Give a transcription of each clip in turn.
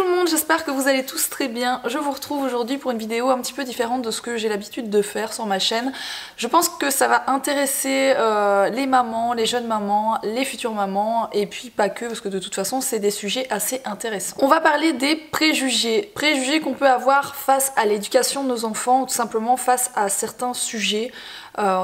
tout le monde, j'espère que vous allez tous très bien. Je vous retrouve aujourd'hui pour une vidéo un petit peu différente de ce que j'ai l'habitude de faire sur ma chaîne. Je pense que ça va intéresser les mamans, les jeunes mamans, les futures mamans et puis pas que, parce que de toute façon c'est des sujets assez intéressants. On va parler des préjugés. Préjugés qu'on peut avoir face à l'éducation de nos enfants ou tout simplement face à certains sujets.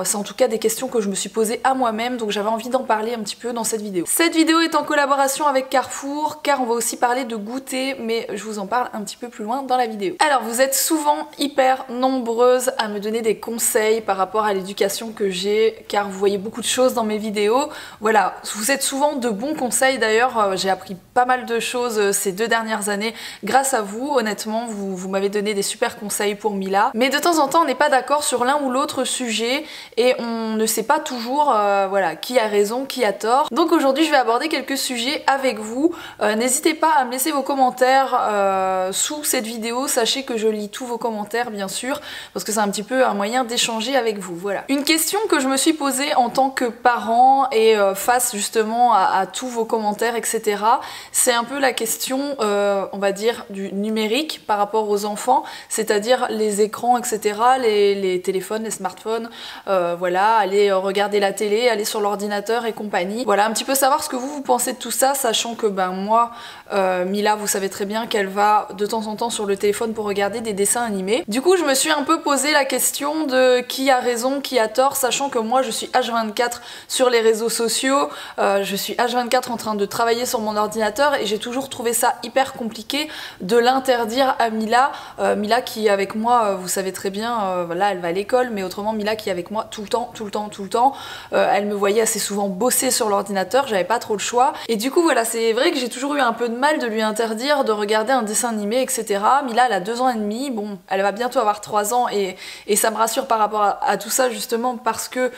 C'est en tout cas des questions que je me suis posées à moi-même, donc j'avais envie d'en parler un petit peu dans cette vidéo. Cette vidéo est en collaboration avec Carrefour, car on va aussi parler de goûter, mais je vous en parle un petit peu plus loin dans la vidéo. Alors vous êtes souvent hyper nombreuses à me donner des conseils par rapport à l'éducation que j'ai, car vous voyez beaucoup de choses dans mes vidéos. Voilà, vous êtes souvent de bons conseils d'ailleurs, j'ai appris pas mal de choses ces 2 dernières années grâce à vous, honnêtement, vous m'avez donné des super conseils pour Mila. Mais de temps en temps on n'est pas d'accord sur l'un ou l'autre sujet, et on ne sait pas toujours voilà, qui a raison, qui a tort. Donc aujourd'hui je vais aborder quelques sujets avec vous. N'hésitez pas à me laisser vos commentaires sous cette vidéo, sachez que je lis tous vos commentaires bien sûr, parce que c'est un petit peu un moyen d'échanger avec vous. Voilà. Une question que je me suis posée en tant que parent et face justement à tous vos commentaires etc, c'est un peu la question on va dire du numérique par rapport aux enfants, c'est-à-dire les écrans etc, les téléphones, les smartphones, voilà, aller regarder la télé, aller sur l'ordinateur et compagnie. Voilà, un petit peu savoir ce que vous pensez de tout ça, sachant que ben moi, Mila, vous savez très bien qu'elle va de temps en temps sur le téléphone pour regarder des dessins animés. Du coup, je me suis un peu posé la question de qui a raison, qui a tort, sachant que moi je suis H24 sur les réseaux sociaux, je suis H24 en train de travailler sur mon ordinateur et j'ai toujours trouvé ça hyper compliqué de l'interdire à Mila. Mila qui est avec moi, vous savez très bien, voilà, elle va à l'école, mais autrement Mila qui est avec moi tout le temps. Elle me voyait assez souvent bosser sur l'ordinateur, j'avais pas trop le choix. Et du coup voilà, c'est vrai que j'ai toujours eu un peu de mal de lui interdire de regarder un dessin animé, etc. Mila, elle a 2 ans et demi, bon, elle va bientôt avoir 3 ans et ça me rassure par rapport à tout ça justement parce que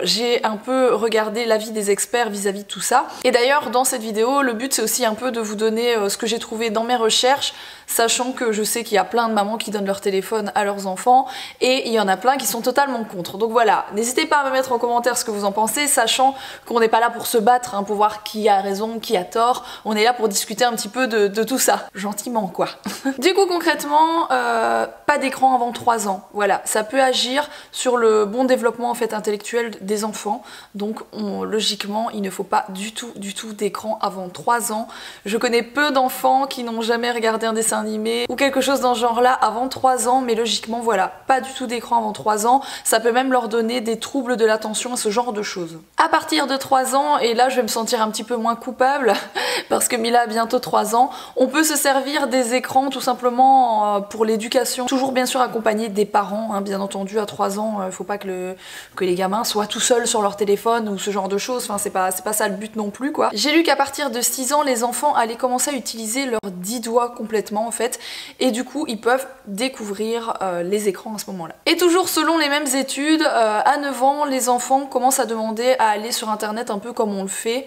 j'ai un peu regardé l'avis des experts vis-à-vis de tout ça. Et d'ailleurs dans cette vidéo, le but c'est aussi un peu de vous donner ce que j'ai trouvé dans mes recherches, sachant que je sais qu'il y a plein de mamans qui donnent leur téléphone à leurs enfants et il y en a plein qui sont totalement contre. Donc voilà, n'hésitez pas à me mettre en commentaire ce que vous en pensez, sachant qu'on n'est pas là pour se battre, hein, pour voir qui a raison, qui a tort. On est là pour discuter un petit peu de tout ça, gentiment quoi. Du coup concrètement, pas d'écran avant 3 ans. Voilà, ça peut agir sur le bon développement en fait intellectuel des enfants. Donc logiquement, il ne faut pas du tout d'écran avant 3 ans. Je connais peu d'enfants qui n'ont jamais regardé un dessin animé ou quelque chose dans ce genre-là avant 3 ans, mais logiquement voilà, pas du tout d'écran avant 3 ans. Ça peut même leur donner des troubles de l'attention, ce genre de choses. À partir de 3 ans, et là je vais me sentir un petit peu moins coupable, parce que Mila a bientôt 3 ans, on peut se servir des écrans tout simplement pour l'éducation. Toujours bien sûr accompagné des parents, hein, bien entendu à 3 ans, faut pas que les gamins soient tout seuls sur leur téléphone ou ce genre de choses, enfin c'est pas ça le but non plus quoi. J'ai lu qu'à partir de 6 ans, les enfants allaient commencer à utiliser leurs 10 doigts complètement en fait, et du coup ils peuvent découvrir les écrans à ce moment-là. Et toujours selon les mêmes études, à 9 ans, les enfants commencent à demander à aller sur internet un peu comme on le fait,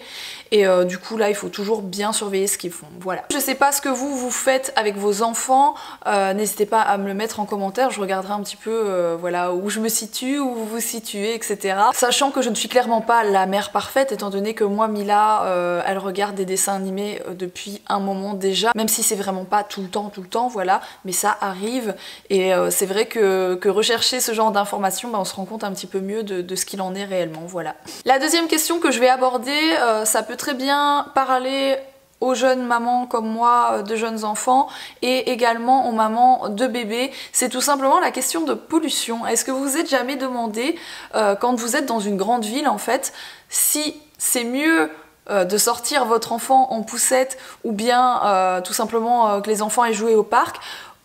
et du coup là il faut toujours bien surveiller ce qu'ils font. Voilà. Je sais pas ce que vous faites avec vos enfants, n'hésitez pas à me le mettre en commentaire, je regarderai un petit peu voilà, où je me situe, où vous vous situez, etc. Sachant que je ne suis clairement pas la mère parfaite, étant donné que moi Mila, elle regarde des dessins animés depuis un moment déjà, même si c'est vraiment pas tout le temps, voilà, mais ça arrive, et c'est vrai que rechercher ce genre d'informations, on se rend compte un petit peu mieux de ce qu'il en est réellement, voilà. La deuxième question que je vais aborder, ça peut très bien parler aux jeunes mamans comme moi de jeunes enfants et également aux mamans de bébés, c'est tout simplement la question de pollution. Est-ce que vous vous êtes jamais demandé quand vous êtes dans une grande ville en fait, si c'est mieux de sortir votre enfant en poussette ou bien tout simplement que les enfants aient joué au parc,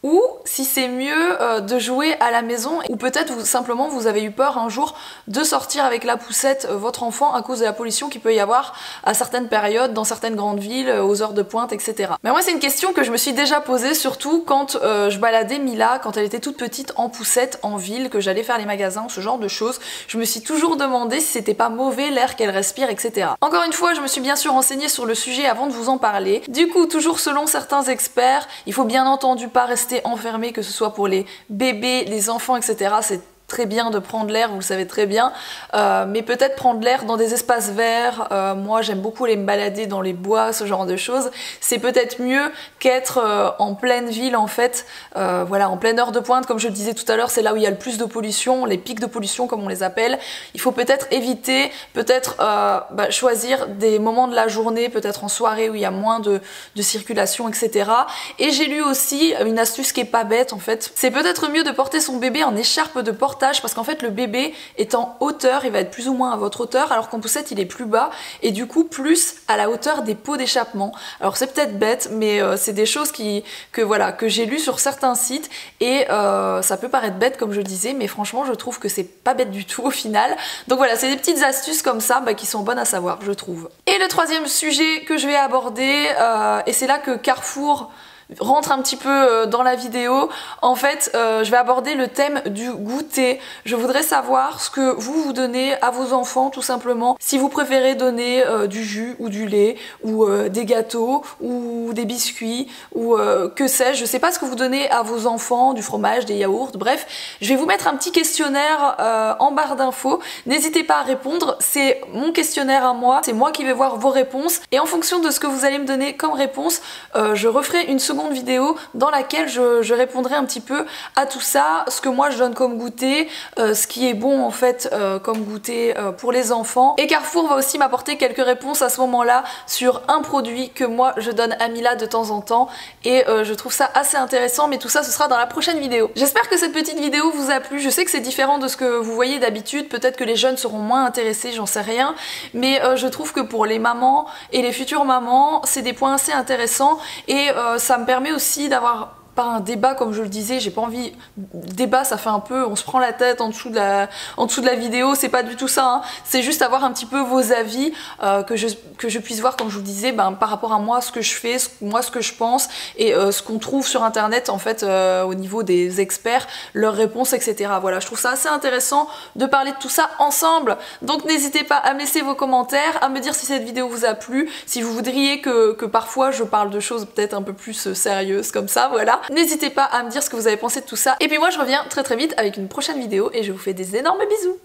ou si c'est mieux de jouer à la maison, ou peut-être simplement vous avez eu peur un jour de sortir avec la poussette votre enfant à cause de la pollution qu'il peut y avoir à certaines périodes, dans certaines grandes villes, aux heures de pointe, etc. Mais moi c'est une question que je me suis déjà posée, surtout quand je baladais Mila, quand elle était toute petite en poussette en ville, que j'allais faire les magasins, ce genre de choses. Je me suis toujours demandé si c'était pas mauvais l'air qu'elle respire, etc. Encore une fois, je me suis bien sûr renseignée sur le sujet avant de vous en parler. Du coup, toujours selon certains experts, il faut bien entendu pas rester enfermé, que ce soit pour les bébés, les enfants, etc. C'est très bien de prendre l'air, vous le savez très bien, mais peut-être prendre l'air dans des espaces verts. Moi j'aime beaucoup aller me balader dans les bois, ce genre de choses. C'est peut-être mieux qu'être en pleine ville en fait, voilà, en pleine heure de pointe, comme je le disais tout à l'heure, c'est là où il y a le plus de pollution, les pics de pollution comme on les appelle. Il faut peut-être éviter, peut-être choisir des moments de la journée, peut-être en soirée où il y a moins de circulation, etc. Et j'ai lu aussi une astuce qui est pas bête en fait, c'est peut-être mieux de porter son bébé en écharpe de portage, parce qu'en fait le bébé est en hauteur, il va être plus ou moins à votre hauteur, alors qu'en poussette il est plus bas et du coup plus à la hauteur des pots d'échappement. Alors c'est peut-être bête, mais c'est des choses que j'ai lues sur certains sites et ça peut paraître bête comme je le disais, mais franchement je trouve que c'est pas bête du tout au final. Donc voilà, c'est des petites astuces comme ça qui sont bonnes à savoir, je trouve. Et le troisième sujet que je vais aborder, et c'est là que Carrefour rentre un petit peu dans la vidéo. En fait, je vais aborder le thème du goûter. Je voudrais savoir ce que vous donnez à vos enfants, tout simplement. Si vous préférez donner du jus ou du lait, ou des gâteaux, ou des biscuits, ou que sais-je. Je sais pas ce que vous donnez à vos enfants, du fromage, des yaourts, bref. Je vais vous mettre un petit questionnaire en barre d'infos. N'hésitez pas à répondre. C'est mon questionnaire à moi. C'est moi qui vais voir vos réponses. Et en fonction de ce que vous allez me donner comme réponse, je referai une seconde vidéo dans laquelle je répondrai un petit peu à tout ça, ce que moi je donne comme goûter, ce qui est bon en fait comme goûter pour les enfants. Et Carrefour va aussi m'apporter quelques réponses à ce moment-là sur un produit que moi je donne à Mila de temps en temps et je trouve ça assez intéressant, mais tout ça ce sera dans la prochaine vidéo. J'espère que cette petite vidéo vous a plu. Je sais que c'est différent de ce que vous voyez d'habitude, peut-être que les jeunes seront moins intéressés, j'en sais rien, mais je trouve que pour les mamans et les futures mamans c'est des points assez intéressants et ça me permet aussi d'avoir pas un débat comme je le disais, j'ai pas envie. Débat ça fait un peu, on se prend la tête en dessous de la vidéo, c'est pas du tout ça, hein. C'est juste avoir un petit peu vos avis, que je puisse voir, comme je vous le disais, par rapport à moi, ce que je fais, moi ce que je pense, et ce qu'on trouve sur internet en fait au niveau des experts, leurs réponses, etc. Voilà, je trouve ça assez intéressant de parler de tout ça ensemble. Donc n'hésitez pas à me laisser vos commentaires, à me dire si cette vidéo vous a plu, si vous voudriez que parfois je parle de choses peut-être un peu plus sérieuses comme ça, voilà. N'hésitez pas à me dire ce que vous avez pensé de tout ça. Et puis moi je reviens très très vite avec une prochaine vidéo et je vous fais des énormes bisous.